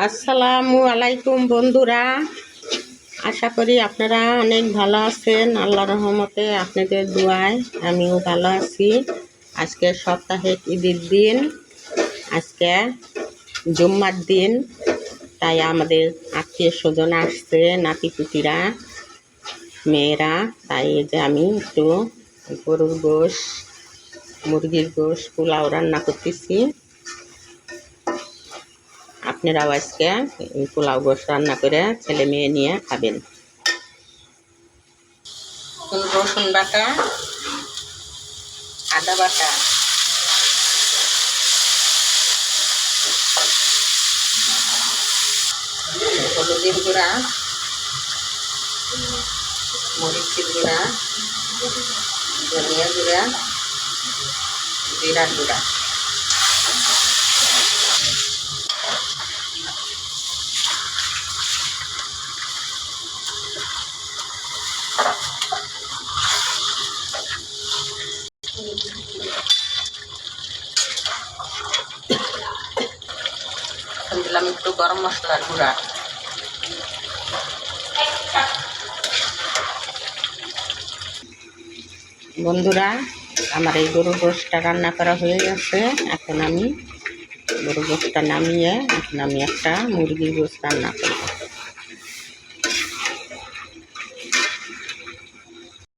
আসসালামু আলাইকুম বন্ধুরা, আশা করি আপনারা অনেক ভালো আছেন। আল্লাহর রহমতে আপনাদের দোয়ায় আমিও ভালো আছি। আজকে সপ্তাহে ঈদের দিন, আজকে জুম্মার দিন, তাই আমাদের আত্মীয় স্বজন আসছে, নাতিপুতিরা, মেয়েরা। তাই যে আমি একটু গরুর গোশ, মুরগির গোশ, পোলাও রান্না করতেছি। আপনারাও আজকে পোলাও গোশ রান্না করে ছেলে মেয়ে নিয়ে খাবেন। রসুন বাটা, আদা বাটা, হলুদের গুঁড়া, মরিচের গুঁড়া, ধনিয়া গুঁড়া, জিরার গুঁড়া। দিলাম একটু গরম মশলার গুঁড়া। বন্ধুরা, আমার এই গরুর গোশটা রান্না করা হয়ে গেছে। এখন আমি গরুর গোশটা নামিয়ে এখন আমি একটা মুরগির গোশ রান্না করব।